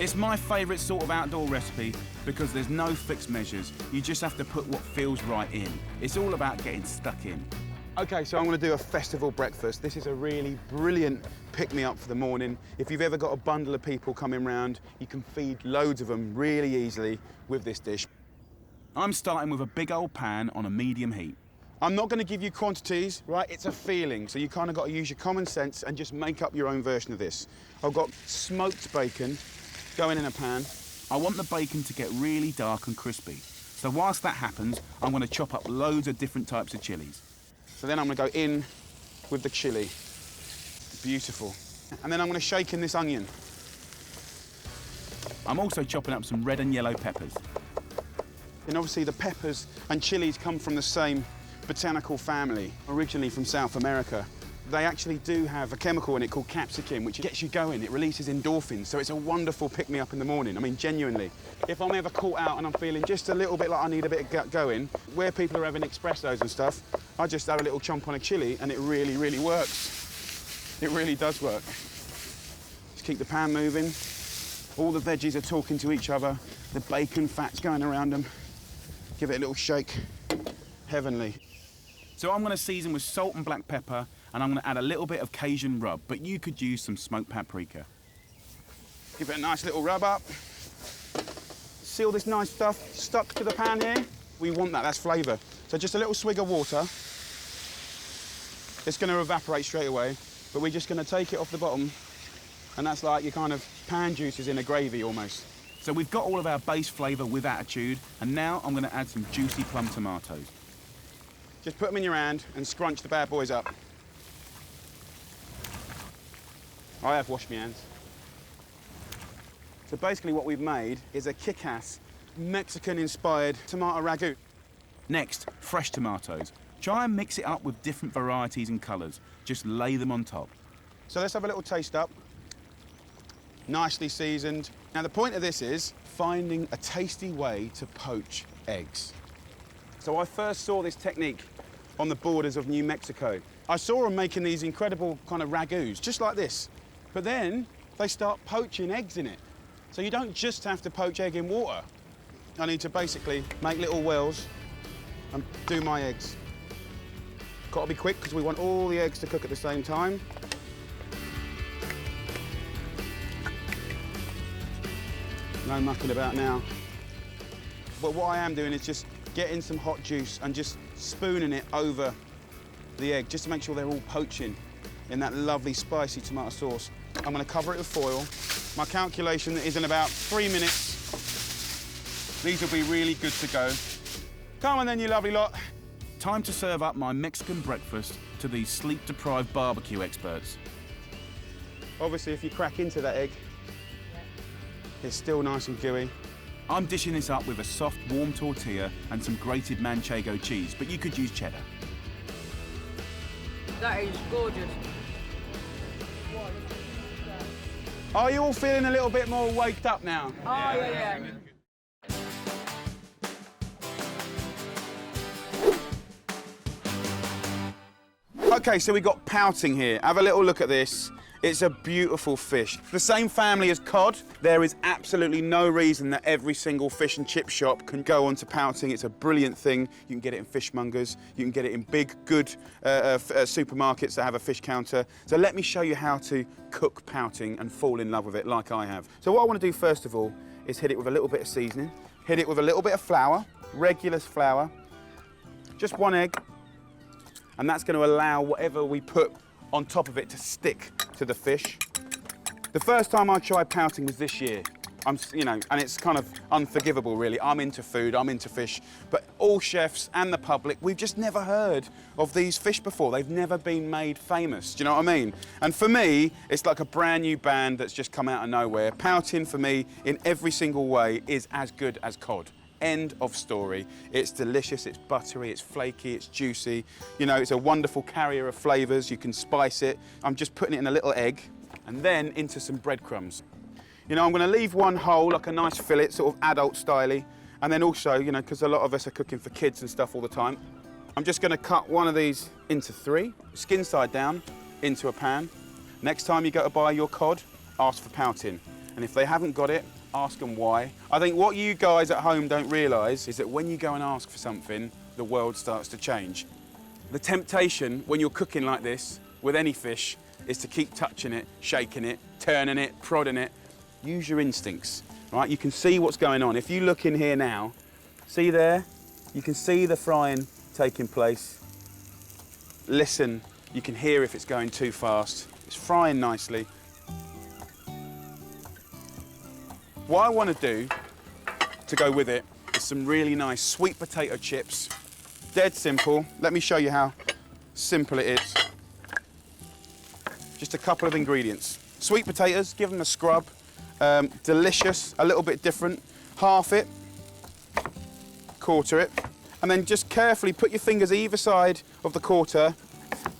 It's my favourite sort of outdoor recipe because there's no fixed measures. You just have to put what feels right in. It's all about getting stuck in. Okay, so I'm going to do a festival breakfast. This is a really brilliant pick-me-up for the morning. If you've ever got a bundle of people coming round, you can feed loads of them really easily with this dish. I'm starting with a big old pan on a medium heat. I'm not going to give you quantities, right? It's a feeling, so you kind of got to use your common sense and just make up your own version of this. I've got smoked bacon going in a pan. I want the bacon to get really dark and crispy. So whilst that happens, I'm going to chop up loads of different types of chilies. So then I'm going to go in with the chili. Beautiful. And then I'm going to shake in this onion. I'm also chopping up some red and yellow peppers. And obviously the peppers and chilies come from the same botanical family, originally from South America. They actually do have a chemical in it called capsicum, which gets you going. It releases endorphins, so it's a wonderful pick-me-up in the morning. I mean, genuinely. If I'm ever caught out and I'm feeling just a little bit like I need a bit of gut going, where people are having espressos and stuff, I just have a little chomp on a chili and it really, really works. It really does work. Just keep the pan moving. All the veggies are talking to each other. The bacon fat's going around them. Give it a little shake. Heavenly. So I'm going to season with salt and black pepper, and I'm going to add a little bit of Cajun rub, but you could use some smoked paprika. Give it a nice little rub up. See all this nice stuff stuck to the pan here? We want that, that's flavour. So just a little swig of water. It's going to evaporate straight away, but we're just going to take it off the bottom, and that's like your kind of pan juices in a gravy almost. So we've got all of our base flavour with attitude, and now I'm going to add some juicy plum tomatoes. Just put them in your hand and scrunch the bad boys up. I have washed my hands. So basically what we've made is a kick-ass Mexican-inspired tomato ragu. Next, fresh tomatoes. Try and mix it up with different varieties and colours. Just lay them on top. So let's have a little taste up. Nicely seasoned. Now the point of this is finding a tasty way to poach eggs. So I first saw this technique on the borders of New Mexico. I saw them making these incredible kind of ragus, just like this. But then they start poaching eggs in it. So you don't just have to poach egg in water. I need to basically make little wells and do my eggs. Got to be quick because we want all the eggs to cook at the same time. No mucking about now. But what I am doing is just getting some hot juice and just spooning it over the egg, just to make sure they're all poaching in that lovely spicy tomato sauce. I'm going to cover it with foil. My calculation is in about 3 minutes. These will be really good to go. Come on then, you lovely lot. Time to serve up my Mexican breakfast to these sleep-deprived barbecue experts. Obviously, if you crack into that egg, it's still nice and gooey. I'm dishing this up with a soft, warm tortilla and some grated manchego cheese, but you could use cheddar. That is gorgeous. Are you all feeling a little bit more waked up now? Oh, yeah. Okay, so we got pouting here. Have a little look at this. It's a beautiful fish. The same family as cod. There is absolutely no reason that every single fish and chip shop can go onto pouting. It's a brilliant thing. You can get it in fishmongers. You can get it in big, good supermarkets that have a fish counter. So let me show you how to cook pouting and fall in love with it like I have. So what I want to do first of all is hit it with a little bit of seasoning. Hit it with a little bit of flour, regular flour. Just 1 egg. And that's going to allow whatever we put on top of it to stick to the fish. The first time I tried pouting was this year. And it's kind of unforgivable, really. I'm into food, I'm into fish, but all chefs and the public, we've just never heard of these fish before. They've never been made famous, do you know what I mean? And for me, it's like a brand new band that's just come out of nowhere. Pouting, for me, in every single way, is as good as cod. End of story. It's delicious, it's buttery, it's flaky, it's juicy. It's a wonderful carrier of flavours. You can spice it. I'm just putting it in a little egg and then into some breadcrumbs. I'm going to leave one whole, like a nice fillet, sort of adult-style-y. And then also, because a lot of us are cooking for kids and stuff all the time, I'm just going to cut one of these into 3, skin side down, into a pan. Next time you go to buy your cod, ask for pouting. And if they haven't got it, ask them why. I think what you guys at home don't realise is that when you go and ask for something, the world starts to change. The temptation when you're cooking like this, with any fish, is to keep touching it, shaking it, turning it, prodding it. Use your instincts, right? You can see what's going on. If you look in here now, see there? You can see the frying taking place. Listen, you can hear if it's going too fast. It's frying nicely. What I want to do to go with it is some really nice sweet potato chips. Dead simple. Let me show you how simple it is. Just a couple of ingredients. Sweet potatoes, give them a scrub. Delicious, a little bit different. Half it, quarter it, and then just carefully put your fingers either side of the quarter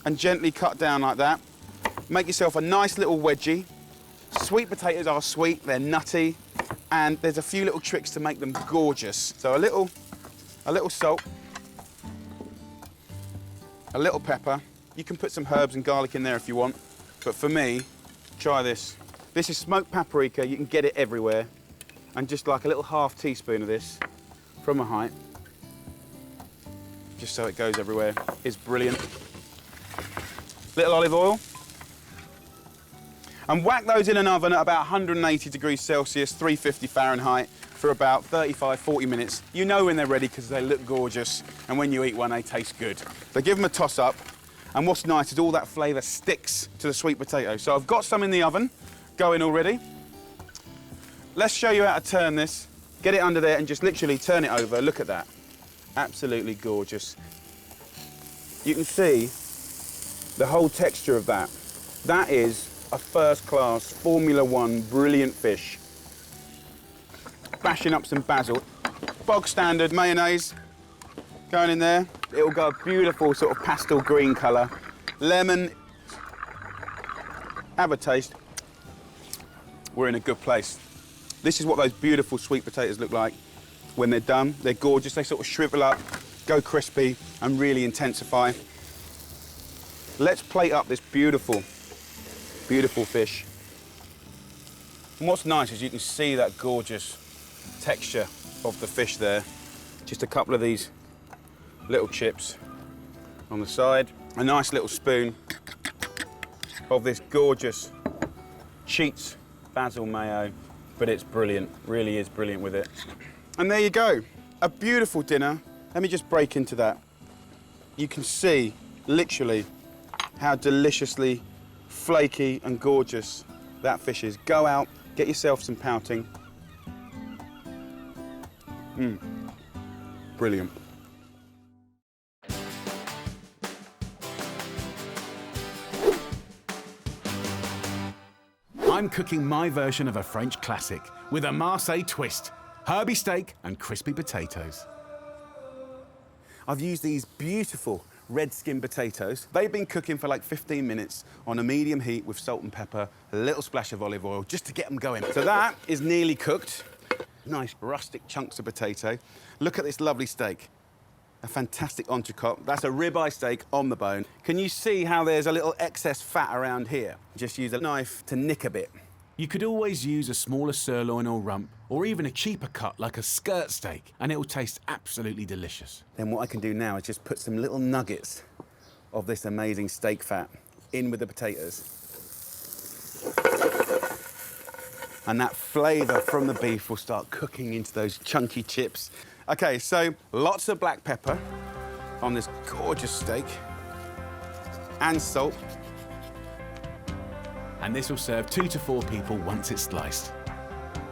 and gently cut down like that. Make yourself a nice little wedgie. Sweet potatoes are sweet, they're nutty, and there's a few little tricks to make them gorgeous. So a little salt, a little pepper. You can put some herbs and garlic in there if you want, but for me, try this. This is smoked paprika, you can get it everywhere. And just like a little half teaspoon of this from a height, just so it goes everywhere, is brilliant. Little olive oil. And whack those in an oven at about 180 degrees Celsius, 350 Fahrenheit, for about 35, 40 minutes. You know when they're ready because they look gorgeous, and when you eat one, they taste good. So give them a toss up, and what's nice is all that flavour sticks to the sweet potato. So I've got some in the oven, going already. Let's show you how to turn this. Get it under there and just literally turn it over. Look at that. Absolutely gorgeous. You can see the whole texture of that. That is a first-class Formula One brilliant fish. Bashing up some basil. Bog standard mayonnaise going in there. It'll go a beautiful sort of pastel green colour. Lemon. Have a taste. We're in a good place. This is what those beautiful sweet potatoes look like when they're done. They're gorgeous. They sort of shrivel up, go crispy, and really intensify. Let's plate up this beautiful, beautiful fish. And what's nice is you can see that gorgeous texture of the fish there. Just a couple of these little chips on the side. A nice little spoon of this gorgeous Cheats basil mayo, but it's brilliant, really is brilliant with it. And there you go, a beautiful dinner. Let me just break into that. You can see, literally, how deliciously flaky and gorgeous that fish is. Go out, get yourself some pouting. Brilliant. I'm cooking my version of a French classic with a Marseille twist, Herby steak and crispy potatoes. I've used these beautiful red skin potatoes. They've been cooking for like 15 minutes on a medium heat with salt and pepper, a little splash of olive oil just to get them going. So that is nearly cooked. Nice rustic chunks of potato. Look at this lovely steak. A fantastic entrecote. That's a ribeye steak on the bone. Can you see how there's a little excess fat around here? Just use a knife to nick a bit. You could always use a smaller sirloin or rump, or even a cheaper cut like a skirt steak, and it will taste absolutely delicious. Then what I can do now is just put some little nuggets of this amazing steak fat in with the potatoes. And that flavour from the beef will start cooking into those chunky chips. Okay, so lots of black pepper on this gorgeous steak, and salt. And this will serve 2 to 4 people once it's sliced.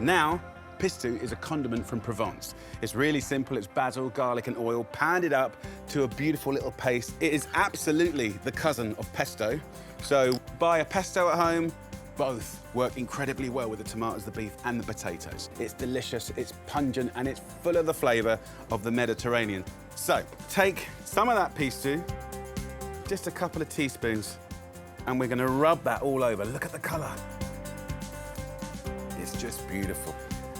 Now, pistou is a condiment from Provence. It's really simple. It's basil, garlic, and oil pounded up to a beautiful little paste. It is absolutely the cousin of pesto. So buy a pesto at home. Both work incredibly well with the tomatoes, the beef, and the potatoes. It's delicious, it's pungent, and it's full of the flavour of the Mediterranean. So, take some of that pistou, just a couple of teaspoons, and we're gonna rub that all over. Look at the colour. It's just beautiful.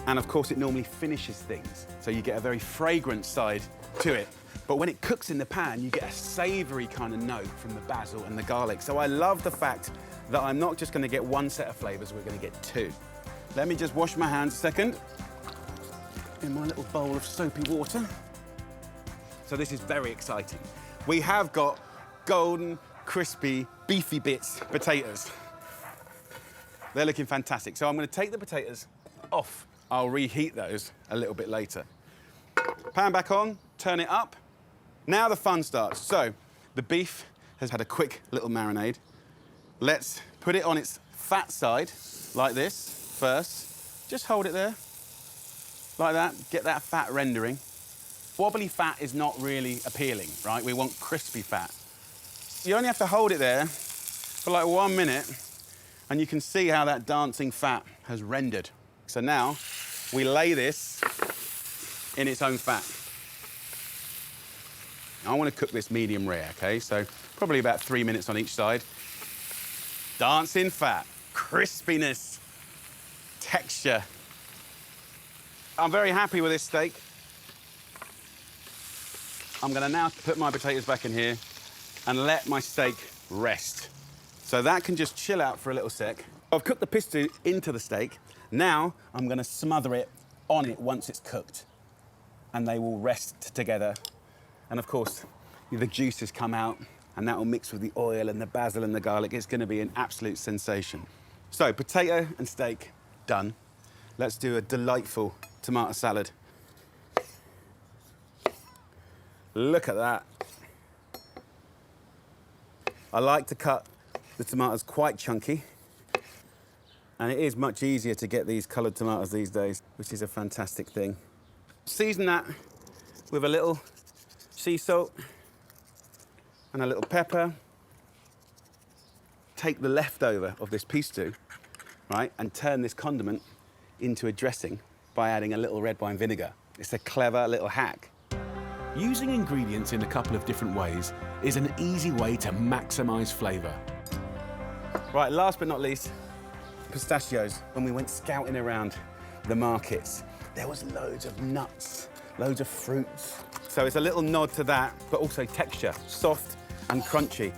And of course, it normally finishes things, so you get a very fragrant side to it. But when it cooks in the pan, you get a savoury kind of note from the basil and the garlic. So I love the fact that I'm not just going to get one set of flavours, we're going to get 2. Let me just wash my hands a second in my little bowl of soapy water. So this is very exciting. We have got golden, crispy, beefy bits potatoes. They're looking fantastic. So I'm going to take the potatoes off. I'll reheat those a little bit later. Pan back on, turn it up. Now the fun starts. So the beef has had a quick little marinade. Let's put it on its fat side, like this, first. Just hold it there, like that. Get that fat rendering. Wobbly fat is not really appealing, right? We want crispy fat. You only have to hold it there for like 1 minute, and you can see how that dancing fat has rendered. So now we lay this in its own fat. I want to cook this medium rare, okay? So probably about 3 minutes on each side. Dancing fat, crispiness, texture. I'm very happy with this steak. I'm going to now put my potatoes back in here and let my steak rest. So that can just chill out for a little sec. I've cooked the pesto into the steak. Now I'm going to smother it on it once it's cooked. And they will rest together. And of course, the juices come out and that will mix with the oil and the basil and the garlic. It's going to be an absolute sensation. So potato and steak, done. Let's do a delightful tomato salad. Look at that. I like to cut the tomatoes quite chunky, and it is much easier to get these coloured tomatoes these days, which is a fantastic thing. Season that with a little sea salt and a little pepper. Take the leftover of this pesto, right, and turn this condiment into a dressing by adding a little red wine vinegar. It's a clever little hack. Using ingredients in a couple of different ways is an easy way to maximise flavour. Right, last but not least, pistachios. When we went scouting around the markets, there was loads of nuts, loads of fruits. So it's a little nod to that, but also texture, soft and crunchy.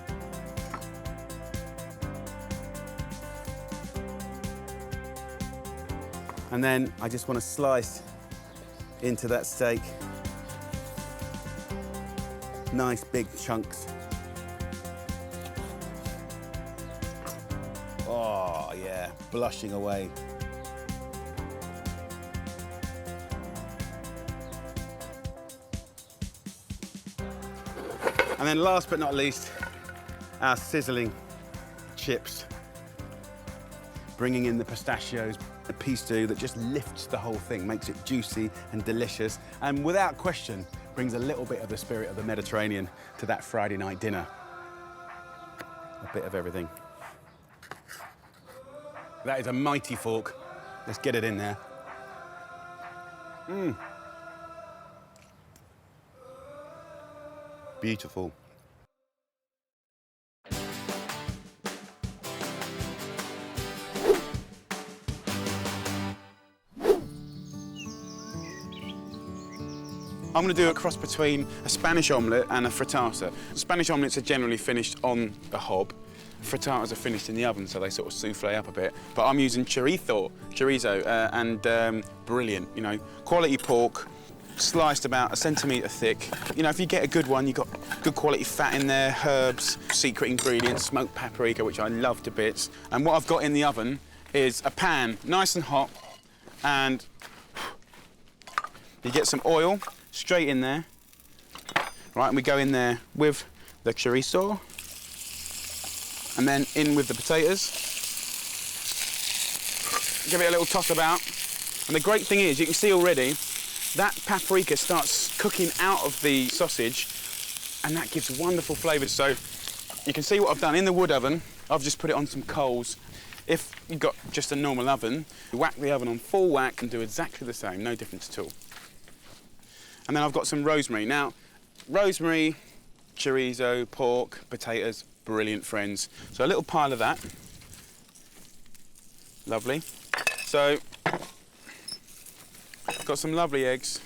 And then I just want to slice into that steak. Nice big chunks. Oh yeah, blushing away. And then last but not least, our sizzling chips. Bringing in the pistachios, a pesto that just lifts the whole thing, makes it juicy and delicious, and without question, brings a little bit of the spirit of the Mediterranean to that Friday night dinner. A bit of everything. That is a mighty fork. Let's get it in there. Beautiful. I'm going to do a cross between a Spanish omelette and a frittata. Spanish omelettes are generally finished on the hob. Frittatas are finished in the oven, so they sort of souffle up a bit. But I'm using chorizo, and brilliant, you know, quality pork, sliced about 1 centimetre thick. You know, if you get a good one, you've got good quality fat in there, herbs, secret ingredients, smoked paprika, which I love to bits. And what I've got in the oven is a pan, nice and hot, and you get some oil straight in there. Right, and we go in there with the chorizo, and then in with the potatoes. Give it a little toss about. And the great thing is, you can see already, that paprika starts cooking out of the sausage, and that gives wonderful flavours. So you can see what I've done in the wood oven. I've just put it on some coals. If you've got just a normal oven, whack the oven on full whack and do exactly the same, no difference at all. And then I've got some rosemary. Now, rosemary, chorizo, pork, potatoes, brilliant friends. So a little pile of that. Lovely. So, got some lovely eggs.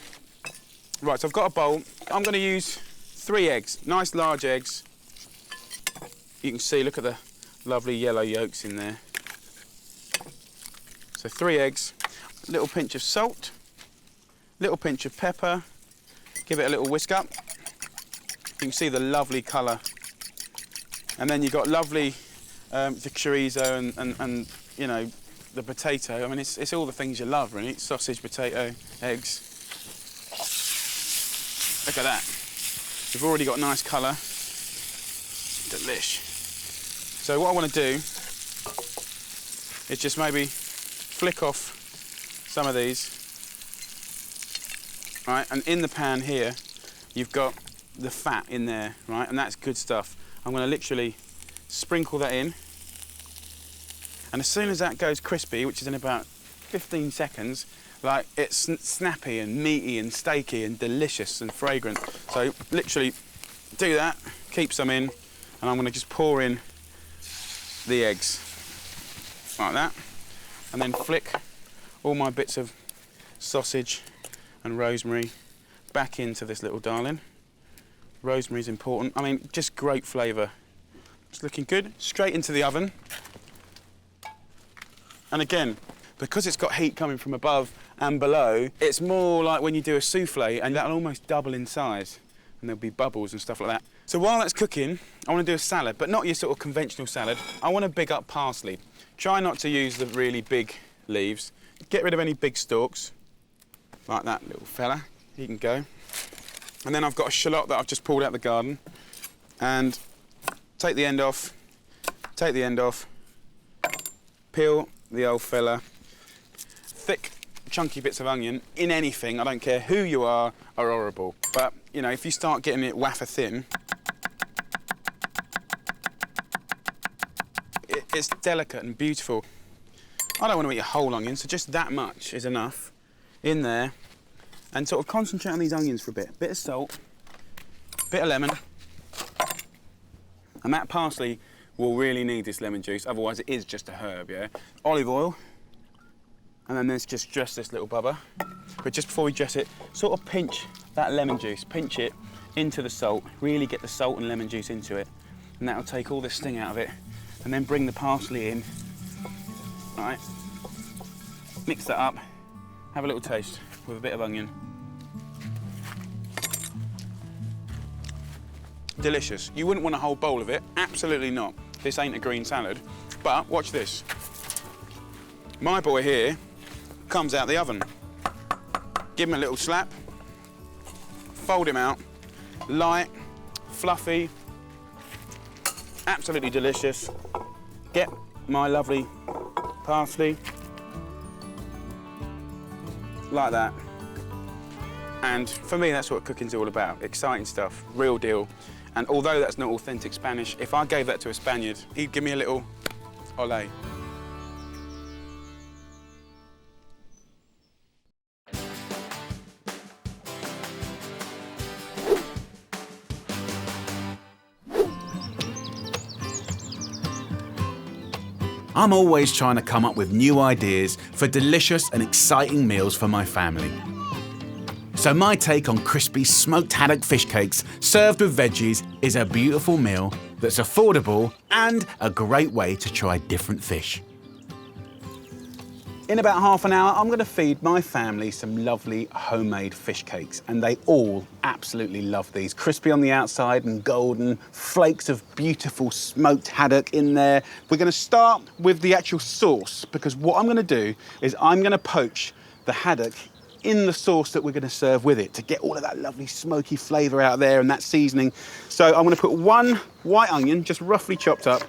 Right, so I've got a bowl. I'm going to use 3 eggs, nice large eggs. You can see, look at the lovely yellow yolks in there. So 3 eggs, a little pinch of salt, little pinch of pepper, give it a little whisk up. You can see the lovely colour. And then you've got lovely the chorizo and you know, the potato. I mean, it's all the things you love, really. Sausage, potato, eggs. Look at that. We've already got nice colour. Delish. So what I want to do is just maybe flick off some of these. Right, and in the pan here, you've got the fat in there, right? And that's good stuff. I'm going to literally sprinkle that in. And as soon as that goes crispy, which is in about 15 seconds, like it's snappy and meaty and steaky and delicious and fragrant. So literally do that, keep some in, and I'm going to just pour in the eggs like that, and then flick all my bits of sausage and rosemary back into this little darling. Rosemary's important. I mean, just great flavour. It's looking good. Straight into the oven. And again, because it's got heat coming from above and below, it's more like when you do a souffle, and that'll almost double in size, and there'll be bubbles and stuff like that. So while that's cooking, I want to do a salad, but not your sort of conventional salad. I want to big up parsley. Try not to use the really big leaves. Get rid of any big stalks, like that little fella. He can go. And then I've got a shallot that I've just pulled out the garden, and take the end off, peel the old fella. Thick, chunky bits of onion in anything, I don't care who you are horrible. But, you know, if you start getting it wafer thin, it's delicate and beautiful. I don't want to eat a whole onion, so just that much is enough in there. And sort of concentrate on these onions for a bit. Bit of salt, bit of lemon. And that parsley will really need this lemon juice, otherwise it is just a herb, yeah? Olive oil. And then there's just this little bubba. But just before we dress it, sort of pinch that lemon juice, pinch it into the salt, really get the salt and lemon juice into it. And that'll take all the sting out of it. And then bring the parsley in. All right. Mix that up, have a little taste with a bit of onion. Delicious. You wouldn't want a whole bowl of it, absolutely not. This ain't a green salad, but watch this. My boy here comes out the oven. Give him a little slap, fold him out, light, fluffy, absolutely delicious. Get my lovely parsley, like that. And for me, that's what cooking's all about. Exciting stuff, real deal. And although that's not authentic Spanish, if I gave that to a Spaniard, he'd give me a little ole. I'm always trying to come up with new ideas for delicious and exciting meals for my family. So my take on crispy smoked haddock fish cakes served with veggies is a beautiful meal that's affordable and a great way to try different fish. In about half an hour, I'm going to feed my family some lovely homemade fish cakes, and they all absolutely love these. Crispy on the outside and golden, flakes of beautiful smoked haddock in there. We're going to start with the actual sauce, because what I'm going to do is I'm going to poach the haddock in the sauce that we're going to serve with it to get all of that lovely smoky flavour out there and that seasoning. So I'm going to put 1 white onion, just roughly chopped up,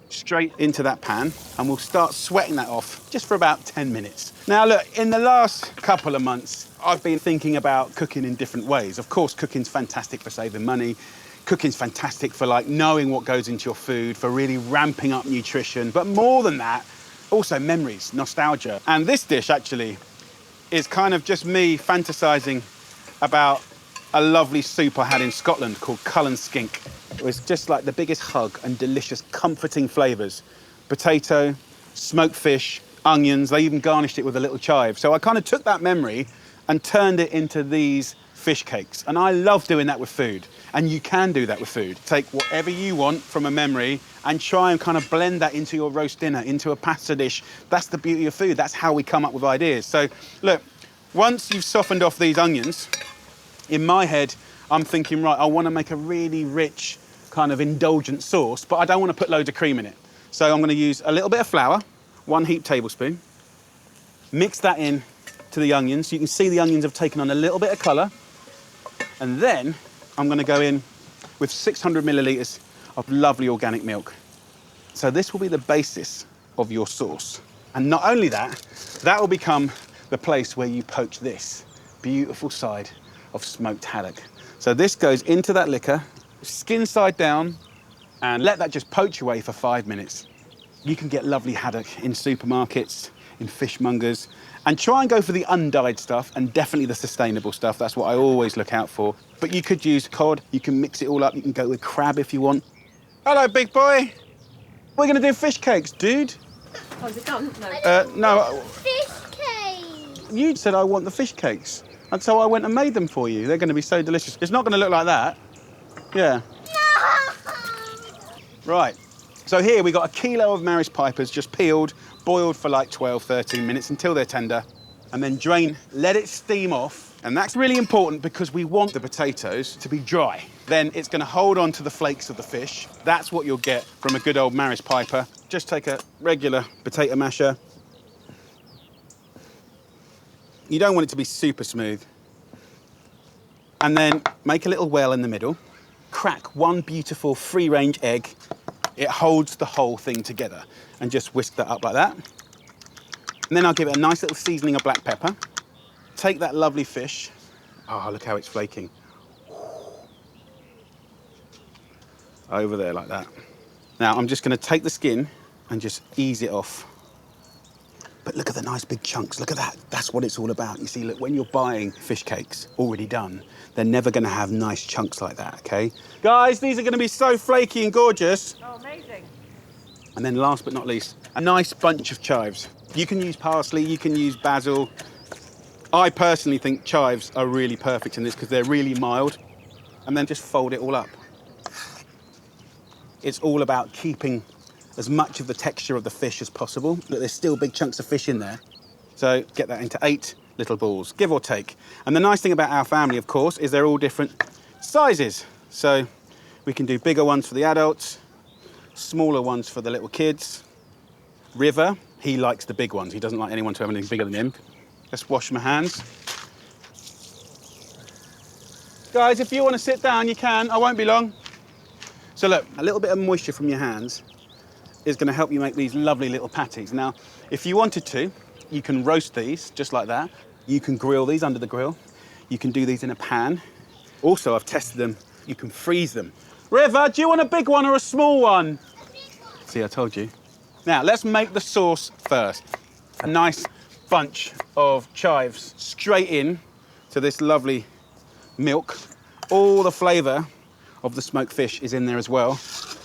straight into that pan, and we'll start sweating that off just for about 10 minutes. Now look, in the last couple of months, I've been thinking about cooking in different ways. Of course, cooking's fantastic for saving money. Cooking's fantastic for like knowing what goes into your food, for really ramping up nutrition. But more than that, also memories, nostalgia. And this dish actually is kind of just me fantasizing about a lovely soup I had in Scotland called Cullen Skink. It was just like the biggest hug and delicious, comforting flavours. Potato, smoked fish, onions, they even garnished it with a little chive. So I kind of took that memory and turned it into these fish cakes. And I love doing that with food. And you can do that with food. Take whatever you want from a memory and try and kind of blend that into your roast dinner, into a pasta dish. That's the beauty of food. That's how we come up with ideas. So look, once you've softened off these onions, in my head, I'm thinking, right, I want to make a really rich kind of indulgent sauce, but I don't want to put loads of cream in it. So I'm going to use a little bit of flour, 1 heaped tablespoon, mix that in to the onions. You can see the onions have taken on a little bit of colour. And then I'm going to go in with 600 millilitres of lovely organic milk. So this will be the basis of your sauce. And not only that, that will become the place where you poach this beautiful side of smoked haddock. So this goes into that liquor, skin side down, and let that just poach away for 5 minutes. You can get lovely haddock in supermarkets, in fishmongers, and try and go for the undyed stuff and definitely the sustainable stuff. That's what I always look out for. But you could use cod, you can mix it all up, you can go with crab if you want. Hello, big boy. We're gonna do fish cakes, dude. Oh, is it done? No. No, Fish cake. you said I want the fish cakes. And so I went and made them for you. They're gonna be so delicious. It's not gonna look like that. Yeah. Right. So here we got a kilo of Maris Pipers just peeled, boiled for like 12, 13 minutes until they're tender, and then drain, let it steam off. And that's really important because we want the potatoes to be dry. Then it's gonna hold on to the flakes of the fish. That's what you'll get from a good old Maris Piper. Just take a regular potato masher. You don't want it to be super smooth. And then make a little well in the middle. Crack 1 beautiful free-range egg. It holds the whole thing together. And just whisk that up like that. And then I'll give it a nice little seasoning of black pepper. Take that lovely fish. Oh, look how it's flaking. Over there like that. Now I'm just gonna take the skin and just ease it off. But look at the nice big chunks, look at that. That's what it's all about. You see, look, when you're buying fish cakes already done, they're never gonna have nice chunks like that, okay? Guys, these are gonna be so flaky and gorgeous. Oh, amazing. And then last but not least, a nice bunch of chives. You can use parsley, you can use basil. I personally think chives are really perfect in this because they're really mild. And then just fold it all up. It's all about keeping as much of the texture of the fish as possible. Look, there's still big chunks of fish in there. So get that into 8 little balls, give or take. And the nice thing about our family, of course, is they're all different sizes. So we can do bigger ones for the adults, smaller ones for the little kids. River, he likes the big ones. He doesn't like anyone to have anything bigger than him. Let's wash my hands. Guys, if you want to sit down, you can. I won't be long. So look, a little bit of moisture from your hands is going to help you make these lovely little patties. Now, if you wanted to, you can roast these just like that. You can grill these under the grill. You can do these in a pan. Also, I've tested them. You can freeze them. River, do you want a big one or a small one? See, I told you. Now, let's make the sauce first. A nice bunch of chives straight in to this lovely milk. All the flavour of the smoked fish is in there as well.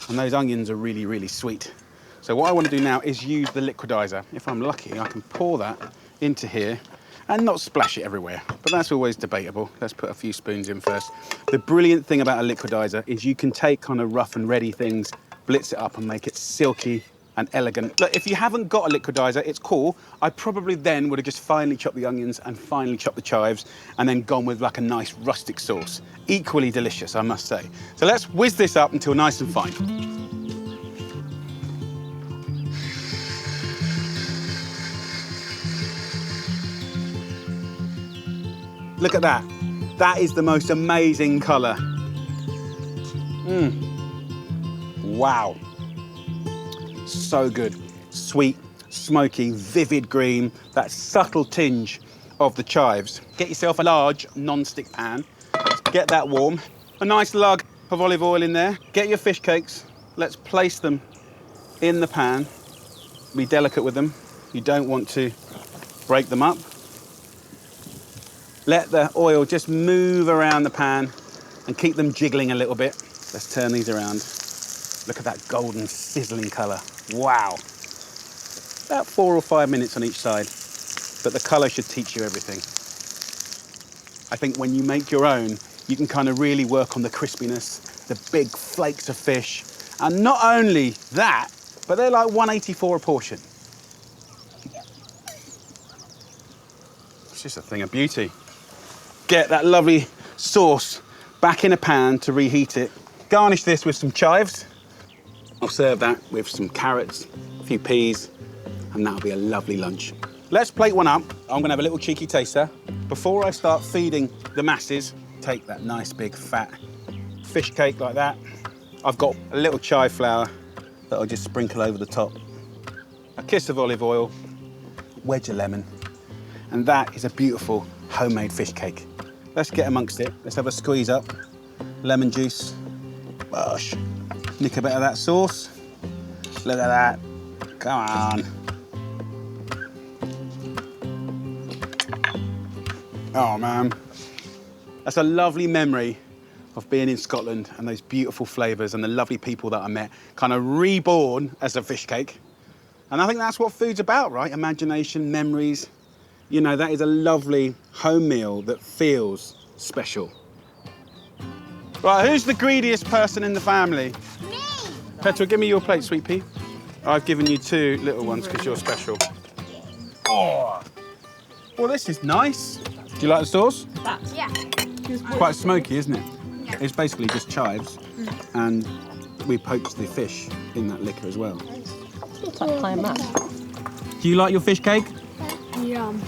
And those onions are really, really sweet. So what I want to do now is use the liquidizer. If I'm lucky, I can pour that into here and not splash it everywhere, but that's always debatable. Let's put a few spoons in first. The brilliant thing about a liquidizer is you can take kind of rough and ready things, blitz it up and make it silky and elegant. Look, if you haven't got a liquidizer, it's cool. I probably then would have just finely chopped the onions and finely chopped the chives and then gone with like a nice rustic sauce. Equally delicious, I must say. So let's whiz this up until nice and fine. Look at that. That is the most amazing colour. Wow. So good. Sweet, smoky, vivid green, that subtle tinge of the chives. Get yourself a large non-stick pan. Get that warm. A nice lug of olive oil in there. Get your fish cakes. Let's place them in the pan. Be delicate with them. You don't want to break them up. Let the oil just move around the pan and keep them jiggling a little bit. Let's turn these around. Look at that golden sizzling colour. Wow. About 4 or 5 minutes on each side, but the colour should teach you everything. I think when you make your own, you can kind of really work on the crispiness, the big flakes of fish. And not only that, but they're like $1.84 a portion. It's just a thing of beauty. Get that lovely sauce back in a pan to reheat it. Garnish this with some chives. I'll serve that with some carrots, a few peas, and that'll be a lovely lunch. Let's plate one up. I'm gonna have a little cheeky taster. Before I start feeding the masses, take that nice big fat fish cake like that. I've got a little chive flour that I'll just sprinkle over the top. A kiss of olive oil, wedge of lemon, and that is a beautiful homemade fish cake. Let's get amongst it. Let's have a squeeze up. Lemon juice. Gosh. Nick a bit of that sauce. Look at that. Come on. Oh, man. That's a lovely memory of being in Scotland and those beautiful flavours and the lovely people that I met, kind of reborn as a fish cake. And I think that's what food's about, right? Imagination, memories. You know, that is a lovely home meal that feels special. Right, who's the greediest person in the family? Me! Petra, give me your plate, sweet pea. I've given you 2 little ones because you're special. Oh! Well, this is nice. Do you like the sauce? Yeah. Quite smoky, isn't it? Yeah. It's basically just chives, and we poached the fish in that liquor as well. It's like high mass. Do you like your fish cake? Yum.